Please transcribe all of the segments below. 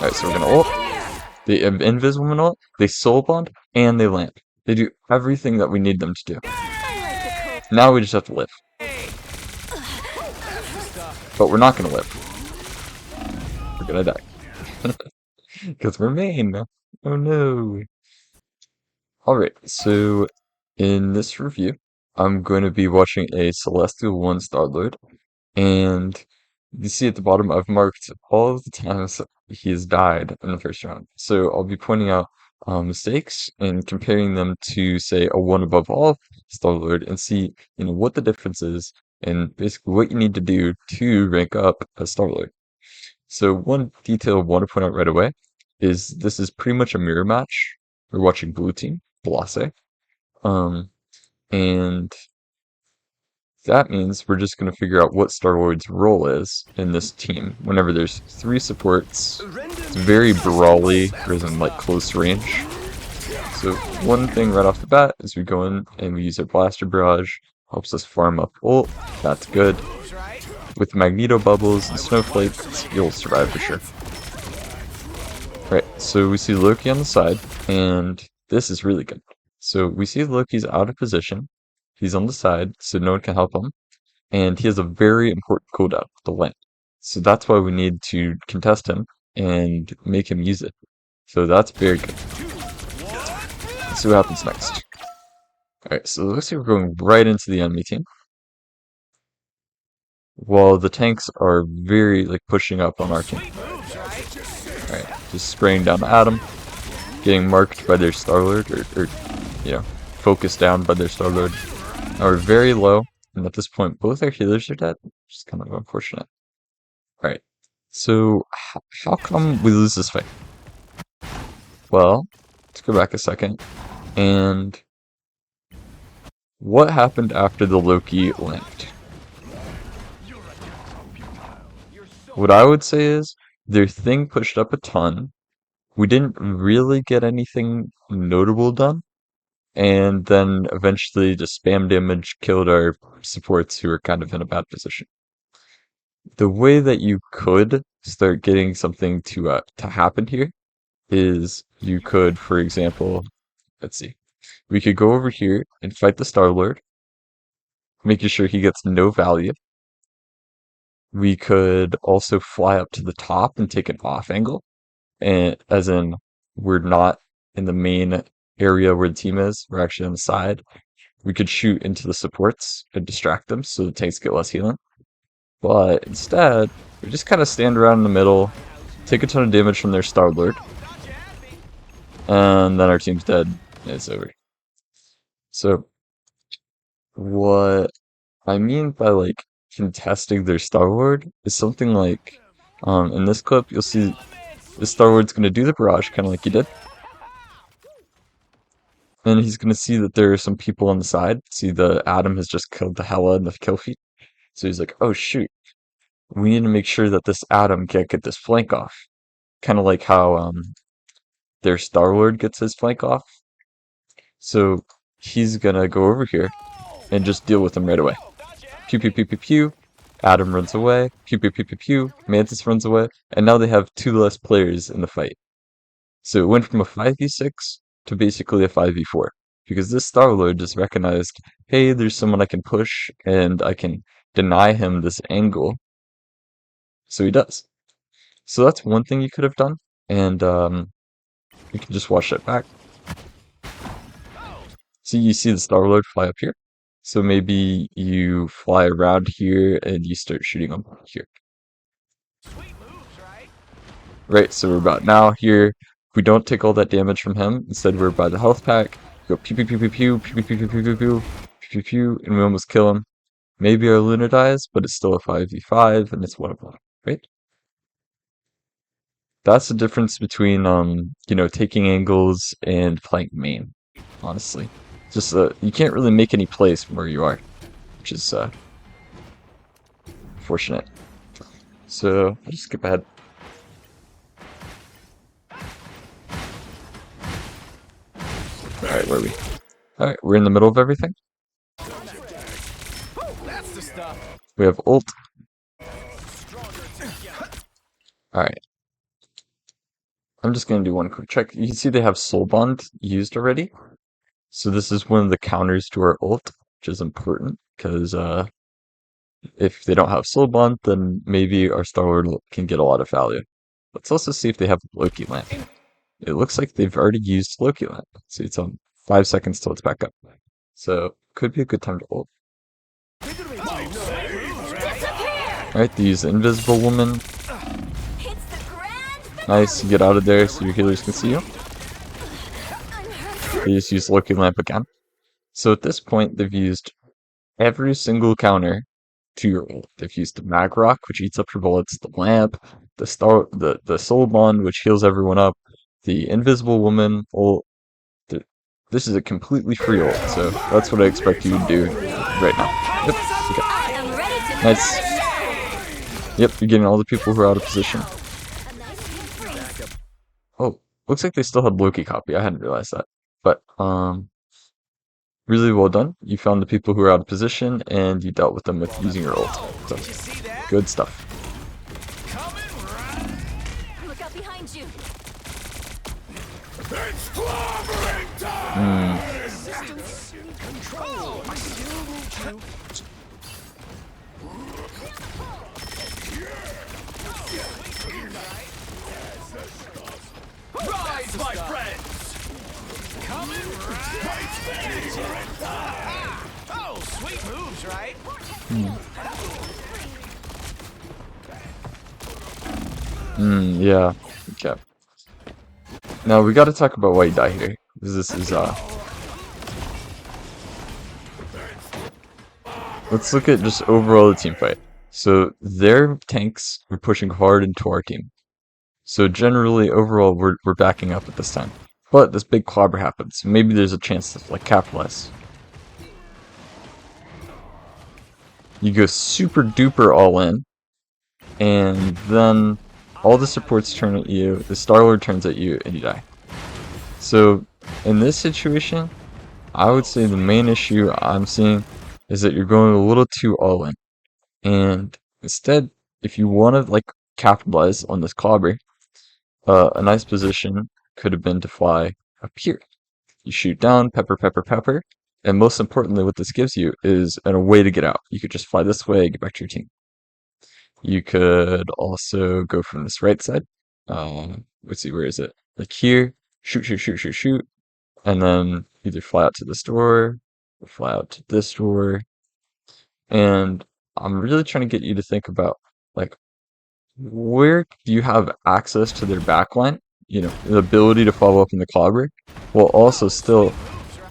Alright, so we're gonna ult. They have Invisible ult, they Soul Bond, and they land. They do everything that we need them to do. Now we just have to live. But we're not gonna live. We're gonna die. Because we're main. Oh no. Alright, so in this review, I'm going to be watching a Celestial 1 Starlord, and you see at the bottom I've marked all of the times he has died in the first round. So I'll be pointing out mistakes and comparing them to, say, a 1 above all Starlord and see, what the difference is and basically what you need to do to rank up a Starlord. So one detail I want to point out right away is this is pretty much a mirror match. We're watching blue team, Blase. Um, and that means we're just going to figure out what Starlord's role is in this team. Whenever there's 3 supports, it's very brawly, rather than like close range. So one thing right off the bat is we go in and we use our Blaster Barrage, helps us farm up ult, that's good. With Magneto Bubbles and Snowflakes, you'll survive for sure. Right, so we see Loki on the side, and this is really good. So we see Loki's out of position, he's on the side, so no one can help him, and he has a very important cooldown, the land. So that's why we need to contest him and make him use it. So that's very good. Let's see what happens next. Alright, so it looks like we're going right into the enemy team. While the tanks are very, pushing up on our team. Alright, just spraying down Adam, getting marked by their Starlord, or focused down by their Starlord. Now we're very low, and at this point both our healers are dead, which is kind of unfortunate. Alright, so how come we lose this fight? Well, let's go back a second, and what happened after the Loki lamped? What I would say is, their thing pushed up a ton, we didn't really get anything notable done, and then eventually just spam damage killed our supports who were kind of in a bad position. The way that you could start getting something to happen here is you could, for example, let's see, we could go over here and fight the Starlord, making sure he gets no value. We could also fly up to the top and take an off angle, and as in we're not in the main area where the team is, we're actually on the side. We could shoot into the supports and distract them so the tanks get less healing. But instead, we just kind of stand around in the middle, take a ton of damage from their Starlord, and then our team's dead, and it's over. So, what I mean by contesting their Starlord is something like, in this clip, you'll see the Starlord's going to do the barrage, kind of like he did. And he's going to see that there are some people on the side. See, the Adam has just killed the Hela and the kill feed. So he's like, oh shoot, we need to make sure that this Adam can't get this flank off. Kind of like how their Starlord gets his flank off. So he's going to go over here and just deal with him right away. Pew pew pew pew pew. Adam runs away. Pew pew pew pew pew. Mantis runs away. And now they have 2 less players in the fight. So it went from a 5v6 to basically a 5v4. Because this Starlord just recognized, hey, there's someone I can push, and I can deny him this angle. So he does. So that's one thing you could have done, and you can just watch that back. So you see the Starlord fly up here. So maybe you fly around here and you start shooting him here. Right, so we're about now here. We don't take all that damage from him. Instead, we're by the health pack. Go pew pew pew pew pew pew pew pew pew pew pew pew pew, and we almost kill him. Maybe our Luna dies, but it's still a 5v5, and it's 1-1, right? That's the difference between taking angles and playing main, honestly. Just you can't really make any plays from where you are, which is fortunate. So I'll just skip ahead. Alright, where are we? Alright, we're in the middle of everything. We have ult. Alright. I'm just gonna do one quick check. You can see they have Soul Bond used already. So this is one of the counters to our ult, which is important, because if they don't have Soul Bond, then maybe our Star-Lord can get a lot of value. Let's also see if they have Loki Lamp. It looks like they've already used Loki Lamp. See, it's on 5 seconds till it's back up. So, could be a good time to ult. Alright, they use the Invisible Woman. Nice, you get out of there so your healers can see you. They just use Loki Lamp again. So at this point, they've used every single counter to your ult. They've used the Magrock, which eats up your bullets, the Lamp, the Soul Bond, which heals everyone up, the Invisible Woman ult. This is a completely free ult, so that's what I expect you to do right now. Yep, okay. Nice. Yep, you're getting all the people who are out of position. Oh, looks like they still had Loki copy. I hadn't realized that. But, really well done. You found the people who are out of position, and you dealt with them with using your ult. So, good stuff. Look out behind you. Rise, my friends! Oh, sweet moves, right? Yeah. Okay. Now we gotta talk about why you die here. This is let's look at just overall the team fight. So their tanks were pushing hard into our team. So generally, overall, we're backing up at this time. But this big clobber happens. Maybe there's a chance to like capitalize. You go super duper all in, and then all the supports turn at you, the Star-Lord turns at you, and you die. So in this situation, I would say the main issue I'm seeing is that you're going a little too all in. And instead, if you want to like capitalize on this clobber, a nice position could have been to fly up here. You shoot down, pepper, pepper, pepper, and most importantly, what this gives you is a way to get out. You could just fly this way, get back to your team. You could also go from this right side. Let's see, where is it? Like here, shoot, shoot, shoot, shoot, shoot, and then either fly out to this door, or fly out to this door. And I'm really trying to get you to think about, like, where do you have access to their backline? You know, the ability to follow up in the clobber, while also still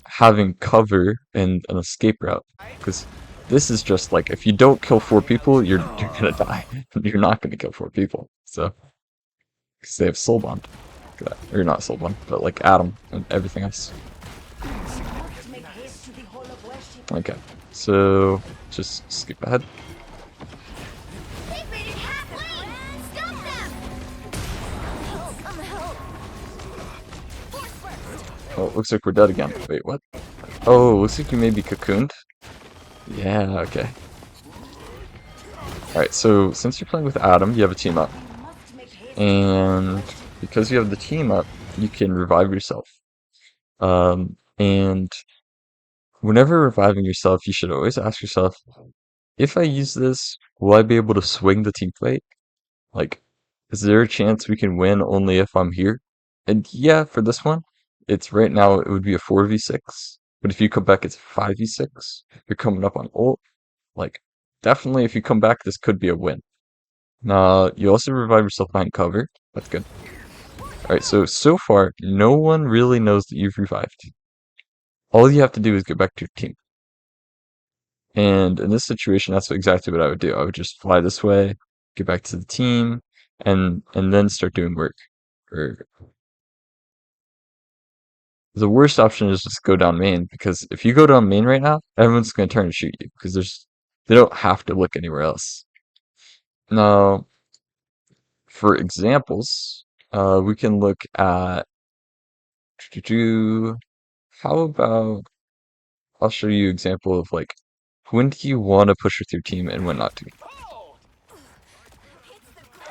having cover and an escape route. Because this is just like, if you don't kill 4 people, you're gonna die. You're not gonna kill 4 people. So, because they have Soul Bond. Or not Soul Bond, but like Atom and everything else. Okay, so just skip ahead. Oh, it looks like we're dead again. Wait, what? Oh, looks like you may be cocooned. Yeah, okay. Alright, so since you're playing with Atom, you have a team up. And because you have the team up, you can revive yourself. And whenever reviving yourself, you should always ask yourself, if I use this, will I be able to swing the team fight? Like, is there a chance we can win only if I'm here? And yeah, for this one, it's right now it would be a 4v6. But if you come back, it's a 5v6. You're coming up on ult. Like, definitely if you come back, this could be a win. You also revive yourself behind cover. That's good. Alright, so far, no one really knows that you've revived. All you have to do is get back to your team. And in this situation, that's exactly what I would do. I would just fly this way, get back to the team, and then start doing work. Or the worst option is just go down main, because if you go down main right now, everyone's going to turn and shoot you, because they don't have to look anywhere else. Now, for examples, we can look at how about I'll show you an example of like when do you want to push with your team and when not to.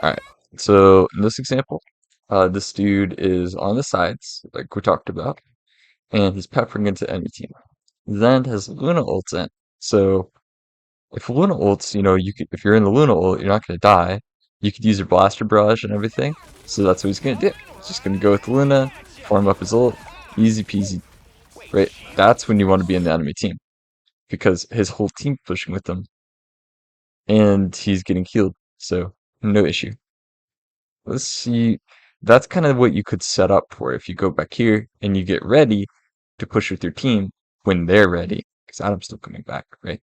Alright, so in this example, This dude is on the sides, like we talked about, and he's peppering into enemy team. Then his Luna ults in. So if Luna ults, you could, if you're in the Luna ult, you're not gonna die. You could use your Blaster Barrage and everything. So that's what he's gonna do. He's just gonna go with Luna, farm up his ult, easy peasy. Right? That's when you want to be in the enemy team because his whole team pushing with him, and he's getting healed. So no issue. Let's see. That's kind of what you could set up for if you go back here and you get ready to push with your team when they're ready. Because Adam's still coming back, right?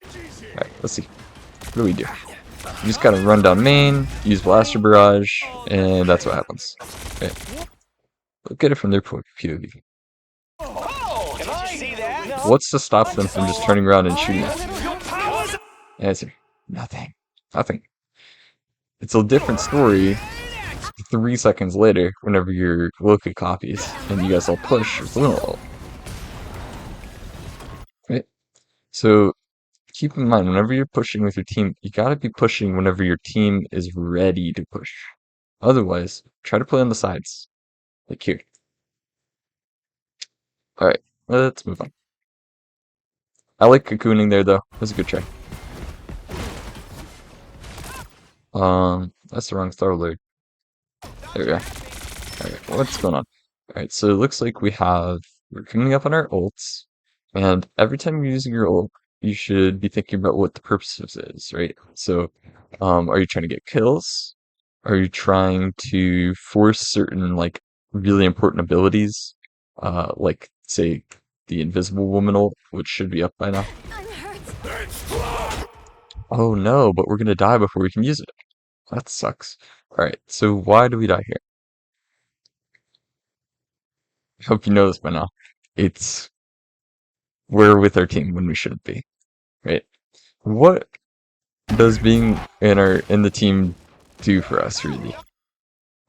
Alright, let's see. What do we do? You just gotta run down main, use Blaster Barrage, and that's what happens. Okay. Look at it from their POV. Oh, did you see that? What's to stop them from just turning around and shooting us? Answer. Nothing. Nothing. It's a different story 3 seconds later whenever your Loki copies and you guys all push with Luna ult. Right? So keep in mind, whenever you're pushing with your team, you gotta be pushing whenever your team is ready to push. Otherwise, try to play on the sides. Like here. Alright, let's move on. I like cocooning there though. That was a good try. That's the wrong Star-Lord. There we go. Alright, what's going on? Alright, so it looks like we're coming up on our ults, and every time you're using your ult, you should be thinking about what the purpose of it is, right? So, are you trying to get kills? Are you trying to force certain, like, really important abilities? Like, say, the Invisible Woman ult, which should be up by now. I'm hurt. Oh no, but we're gonna die before we can use it. That sucks. Alright, so why do we die here? I hope you know this by now. We're with our team when we shouldn't be, right? What does being in the team do for us, really?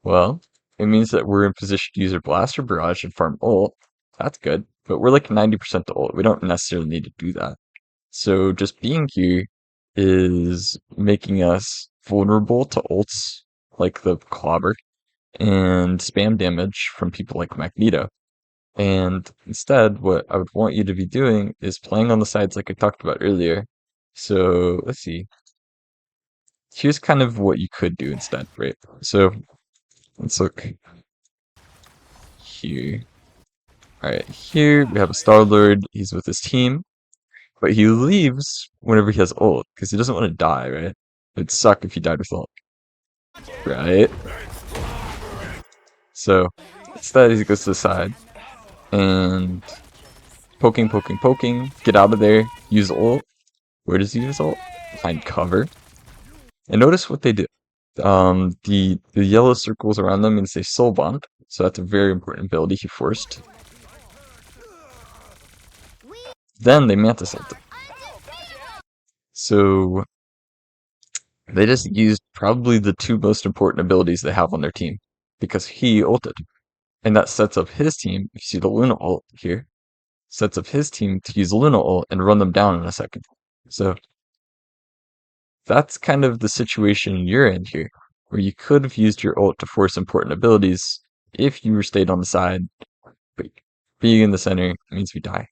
Well, it means that we're in position to use our Blaster Barrage and farm ult. That's good, but we're like 90% to ult. We don't necessarily need to do that. So just being here is making us vulnerable to ults like the Clobber and spam damage from people like Magneto. And instead, what I would want you to be doing is playing on the sides like I talked about earlier. So let's see. Here's kind of what you could do instead, right? So let's look here. Alright, here we have a Star-Lord. He's with his team, but he leaves whenever he has ult because he doesn't want to die, right? It'd suck if he died with ult, right? So instead, he goes to the side and poking, get out of there, use ult. Where does he use ult? Behind cover. And notice what they do. The yellow circles around them means they soul bond, so that's a very important ability he forced. Then they mantis ulted. So they just used probably the two most important abilities they have on their team because he ulted. And that sets up his team, you see the Luna ult here, sets up his team to use Luna ult and run them down in a second. So that's kind of the situation you're in here, where you could have used your ult to force important abilities if you were stayed on the side, but being in the center means we die.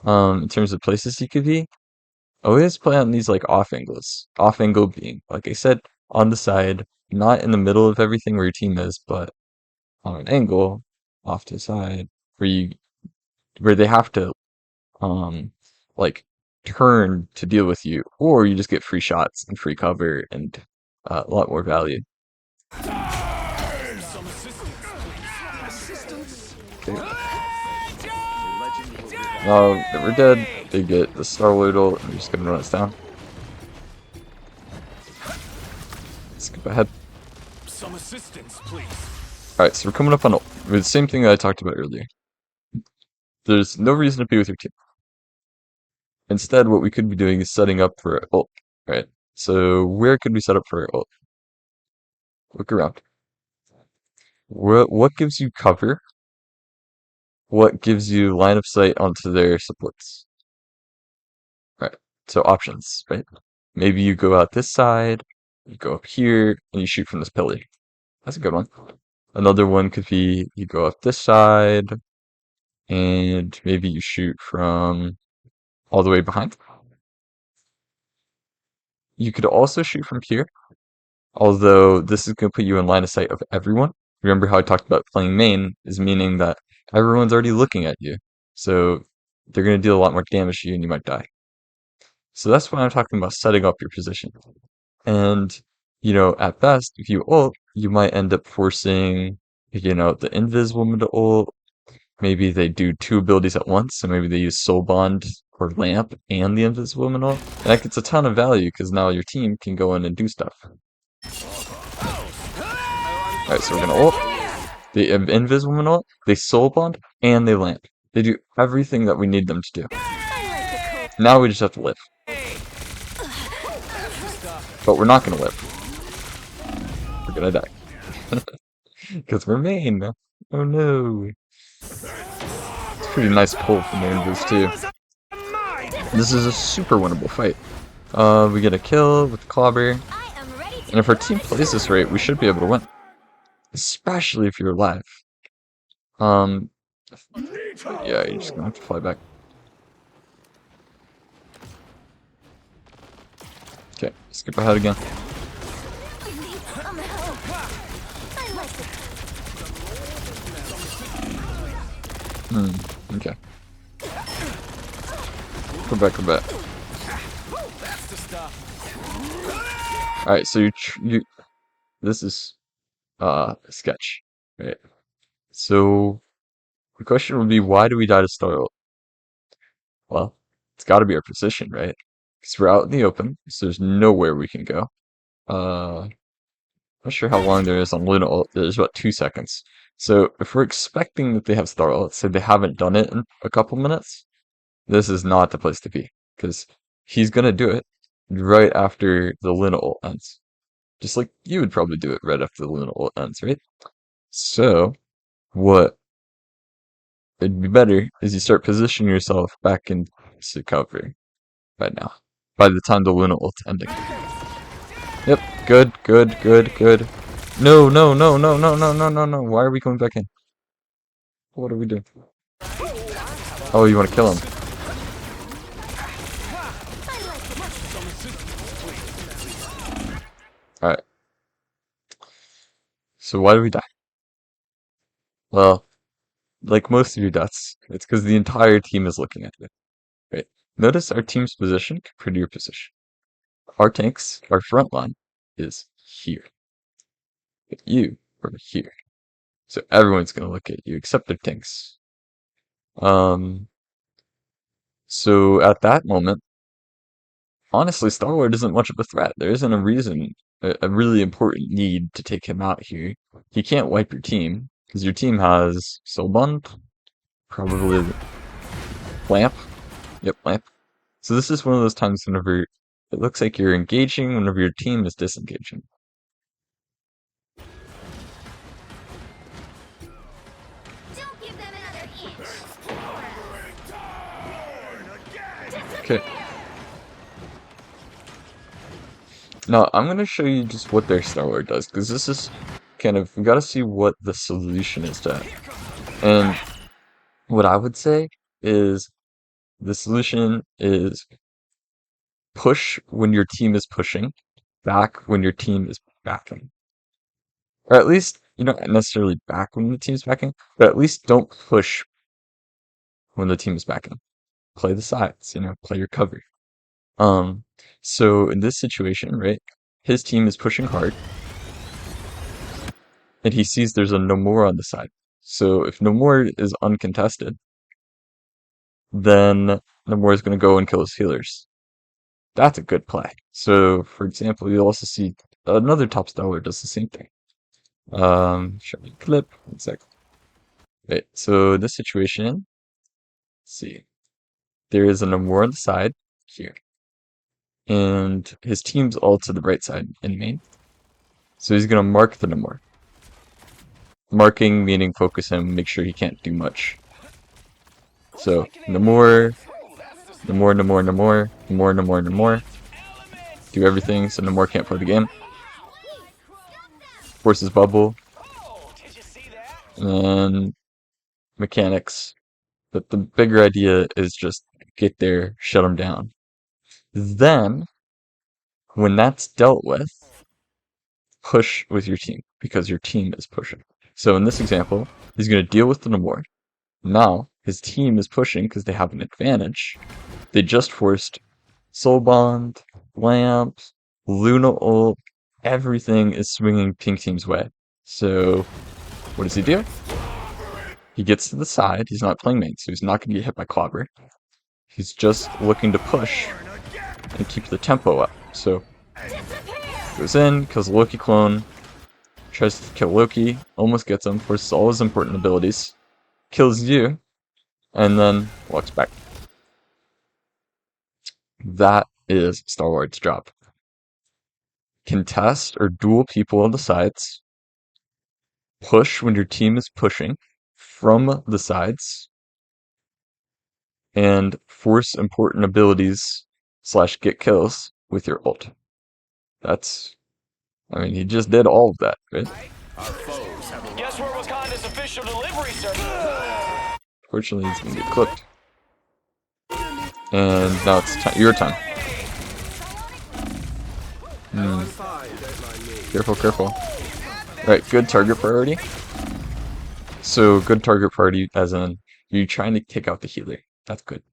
In terms of places you could be, always play on these like off angles. Off angle being, like I said, on the side, not in the middle of everything where your team is, but on an angle off to the side where they have to like turn to deal with you, or you just get free shots and free cover and a lot more value. Okay. We're dead. They get the Star-Lord ult, and we're just gonna run us down. Skip ahead. Some assistance, please. Alright, so we're coming up on ult. The same thing that I talked about earlier. There's no reason to be with your team. Instead, what we could be doing is setting up for ult, right? So where could we set up for ult? Look around. What gives you cover? What gives you line of sight onto their supports? Right, so options, right? Maybe you go out this side, you go up here, and you shoot from this pillar. That's a good one. Another one could be you go up this side, and maybe you shoot from all the way behind. You could also shoot from here, although this is going to put you in line of sight of everyone. Remember how I talked about playing main is meaning that everyone's already looking at you, so they're going to deal a lot more damage to you and you might die. So that's why I'm talking about setting up your position. And, at best, if you ult, you might end up forcing, the invis woman to ult. Maybe they do two abilities at once, so maybe they use Soul Bond or Lamp and the invis woman ult. And that gets a ton of value because now your team can go in and do stuff. Alright, so we're gonna ult. The invis woman ult, they Soul Bond, and they Lamp. They do everything that we need them to do. Now we just have to live. But we're not gonna live. We're gonna die. Because we're main. Oh no. It's a pretty nice pull from the invis too. This is a super winnable fight. We get a kill with the Clobber. And if our team plays this right, we should be able to win. Especially if you're alive. Yeah, you're just gonna have to fly back. Okay, skip ahead again. Okay. Come back, come back. Alright, so you this is a sketch, right? So the question would be, why do we die to Star ult? Well, it's gotta be our position, right? Because we're out in the open, so there's nowhere we can go. Not sure how long there is on Luna ult. There's about 2 seconds. So if we're expecting that they have Star ult, say they haven't done it in a couple minutes, this is not the place to be. Because he's gonna do it right after the Luna ult ends. Just like you would probably do it right after the Luna ult ends, right? So, what it'd be better is you start positioning yourself back into cover right now. By the time the Luna ult's ending. Yep, good, good, good, good. No, no, no, no, no, no, no, no, no. Why are we coming back in? What are we doing? Oh, you want to kill him? Alright. So why do we die? Well, like most of your deaths, it's because the entire team is looking at you. Right? Notice our team's position compared to your position. Our tanks, our front line, is here. But you are here. So everyone's gonna look at you except their tanks. So at that moment, honestly, Star-Lord isn't much of a threat. There isn't a reason, a really important need to take him out here. He can't wipe your team, because your team has Soulbond, probably Lamp. Yep, Lamp. So this is one of those times whenever it looks like you're engaging, whenever your team is disengaging. Okay. Now, I'm going to show you just what their Star-Lord does, because this is kind of, we got to see what the solution is to that. And what I would say is the solution is push when your team is pushing, back when your team is backing. Or at least, you don't necessarily back when the team is backing, but at least don't push when the team is backing. Play the sides, play your cover. So in this situation, right, his team is pushing hard, and he sees there's a Nomura on the side. So if Nomura is uncontested, then Nomura is going to go and kill his healers. That's a good play. So, for example, you'll also see another top Star-Lord does the same thing. Show me a clip. One sec. Right, so in this situation, let's see. There is a Nomura on the side here. And his team's all to the right side in main. So he's going to mark the Nomura. Marking meaning focus him, make sure he can't do much. So, Nomura, Nomura, Nomura, Nomura, Nomura, Nomura, Nomura. Do everything so Nomura can't play the game. Forces bubble. and mechanics. But the bigger idea is just get there, shut them down. Then, when that's dealt with, push with your team, because your team is pushing. So in this example, he's going to deal with the Namor. Now, his team is pushing because they have an advantage. They just forced Soul Bond, Lamp, Luna ult, everything is swinging Pink Team's way. So, what does he do? He gets to the side, he's not playing main, so he's not going to get hit by Clobber. He's just looking to push and keep the tempo up. So, goes in, kills Loki clone, tries to kill Loki, almost gets him, forces all his important abilities, kills you, and then walks back. That is Star-Lord's job. Contest or duel people on the sides, push when your team is pushing from the sides, and force important abilities / get kills with your ult. That's, I mean, he just did all of that, right? Guess where Wakanda's official delivery service? Fortunately, he's gonna get clipped. And now it's your time. Careful, careful. Right, good target priority. So, good target priority as in, you're trying to kick out the healer. That's good.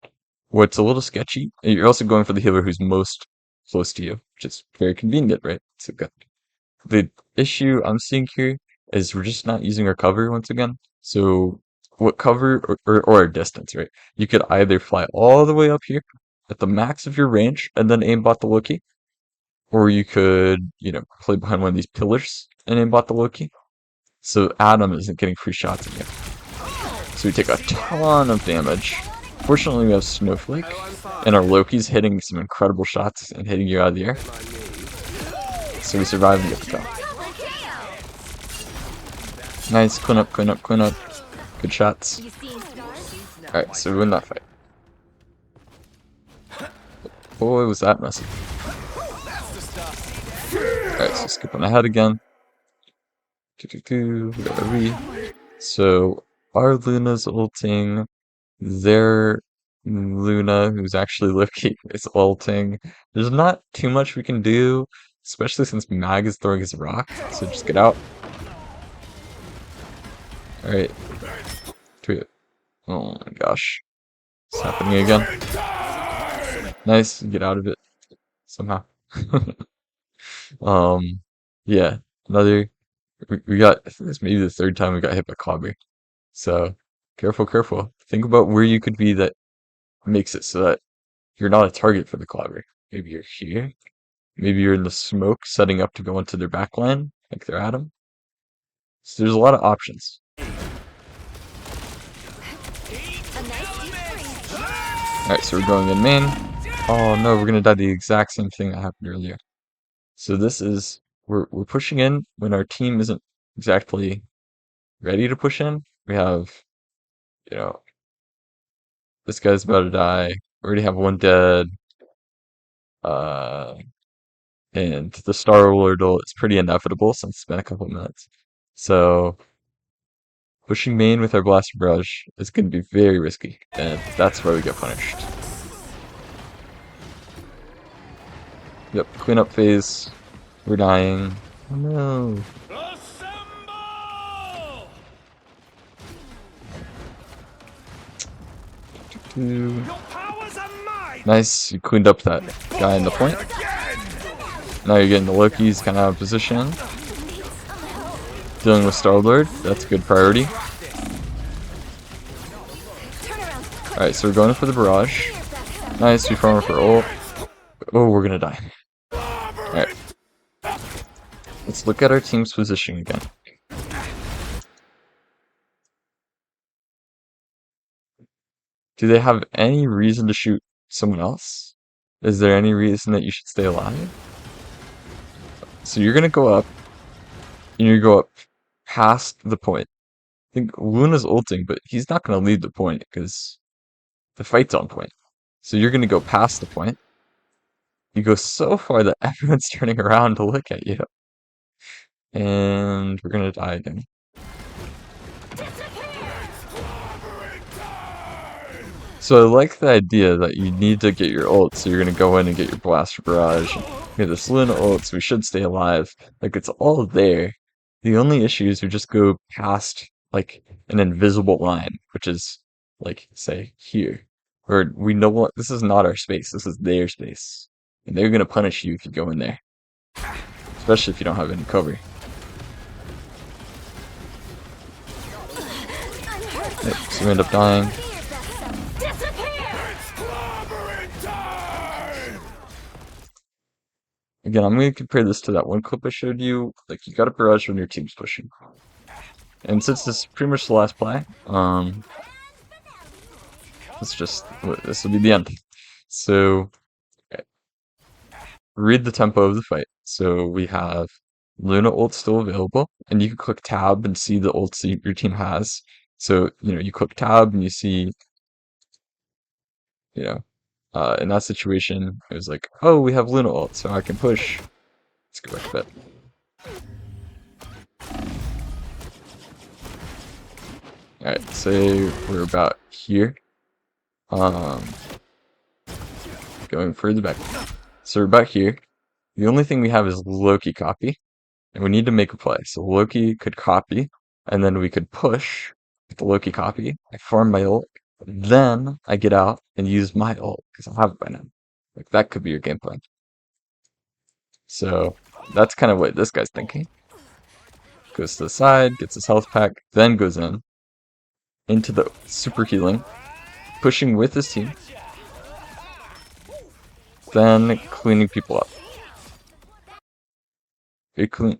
What's a little sketchy, you're also going for the healer who's most close to you, which is very convenient, right? So good. The issue I'm seeing here is we're just not using our cover once again. So what cover or our distance, right? You could either fly all the way up here at the max of your range and then aimbot the Loki, or you could, play behind one of these pillars and aimbot the Loki. So Adam isn't getting free shots at you. So we take a ton of damage. Fortunately, we have Snowflake, and our Loki's hitting some incredible shots and hitting you out of the air. So we survive and get the kill. Nice, clean up, clean up, clean up. Good shots. Alright, so we win that fight. Boy, was that messy. Alright, so skipping ahead again. We got a Re. So, our Luna's ulting. Their Luna, who's actually Loki, is ulting. There's not too much we can do, especially since Mag is throwing his rock, so just get out. Alright. Oh my gosh. It's happening again. Nice, get out of it. Somehow. Yeah. We got, I think this may be the third time we got hit by Clobber. So, careful, careful. Think about where you could be that makes it so that you're not a target for the Clobber. Maybe you're here. Maybe you're in the smoke setting up to go into their backline, like they're Adam. So there's a lot of options. Alright, so we're going in main. Oh no, we're gonna die the exact same thing that happened earlier. So this is, we're pushing in when our team isn't exactly ready to push in. We have, this guy's about to die. We already have one dead. And the Star-Lord is pretty inevitable since it's been a couple minutes. So, pushing main with our Blaster Barrage is going to be very risky, and that's where we get punished. Yep, cleanup phase. We're dying. Oh no. Nice, you cleaned up that guy in the point. Now you're getting the Loki's kind of out of position. Dealing with Star-Lord, that's a good priority. Alright, so we're going for the barrage. Nice, we farm for ult. Oh, we're gonna die. Alright. Let's look at our team's position again. Do they have any reason to shoot someone else? Is there any reason that you should stay alive? So you're gonna go up, and you go up past the point. I think Luna's ulting, but he's not gonna leave the point because the fight's on point. So you're gonna go past the point. You go so far that everyone's turning around to look at you. And we're gonna die again. So I like the idea that you need to get your ult, so you're gonna go in and get your Blaster Barrage. We have this Luna ult, so we should stay alive. Like, it's all there. The only issue is we just go past, like, an invisible line, which is, like, say, here. Where we know what, this is not our space, this is their space. And they're gonna punish you if you go in there. Especially if you don't have any cover. I'm hurt. Yep, so we end up dying. Disappear! Again, I'm gonna compare this to that one clip I showed you. Like, you got a barrage when your team's pushing. And since this is pretty much the last play, this will be the end. So, okay, read the tempo of the fight. So we have Luna ult still available, and you can click tab and see the ults that your team has. So, you click tab and you see, you know, in that situation, it was like, oh, we have Luna ult, so I can push. Let's go back to bed. Alright, say we're about here. Going further back. So we're about here. The only thing we have is Loki copy, and we need to make a play. So Loki could copy, and then we could push with the Loki copy. I farm my ult, then I get out and use my ult, because I have it by now. Like, that could be your game plan. So that's kind of what this guy's thinking. Goes to the side, gets his health pack, then goes in, into the super healing, pushing with his team, then cleaning people up. Very clean.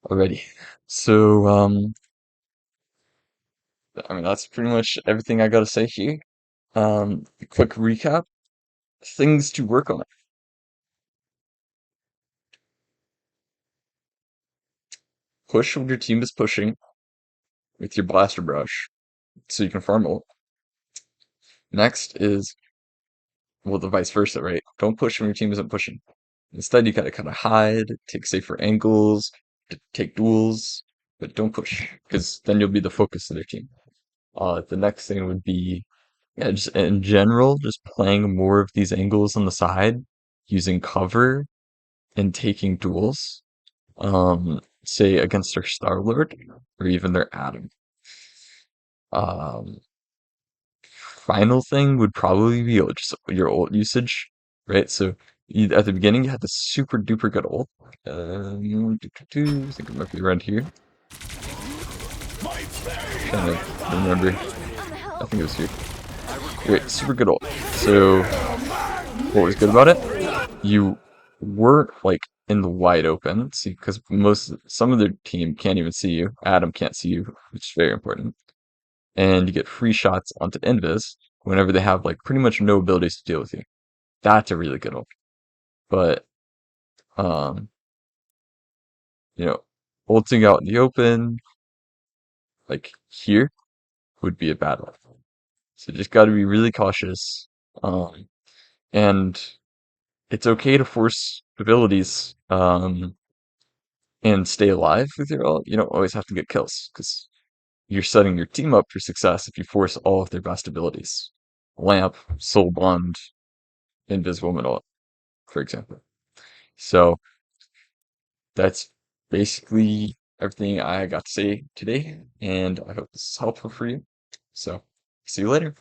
Alrighty. So, I mean, that's pretty much everything I gotta say here. Quick recap. Things to work on. Push when your team is pushing with your Blaster Brush, so you can farm ult. Next is, well, the vice versa, right? Don't push when your team isn't pushing. Instead, you gotta kind of hide, take safer angles, take duels, but don't push, because then you'll be the focus of their team. The next thing would be, yeah, just in general, just playing more of these angles on the side, using cover, and taking duels. Say against their Star-Lord, or even their Atom. Um, Final thing would probably be just your ult usage, right? So at the beginning, you had the super duper good ult. I think it might be around here. Trying to remember. I think it was here. Great, super good ult. So what was good about it? You weren't like in the wide open, see, because some of their team can't even see you. Adam can't see you, which is very important. And you get free shots onto Invis whenever they have like pretty much no abilities to deal with you. That's a really good ult. But um, ulting out in the open, like here, would be a bad one. So just got to be really cautious. And it's okay to force abilities and stay alive with your ult. You don't always have to get kills because you're setting your team up for success if you force all of their best abilities. Lamp, Soul Bond, Invisible Middle, for example. So that's basically everything I got to say today, and I hope this is helpful for you. So, see you later.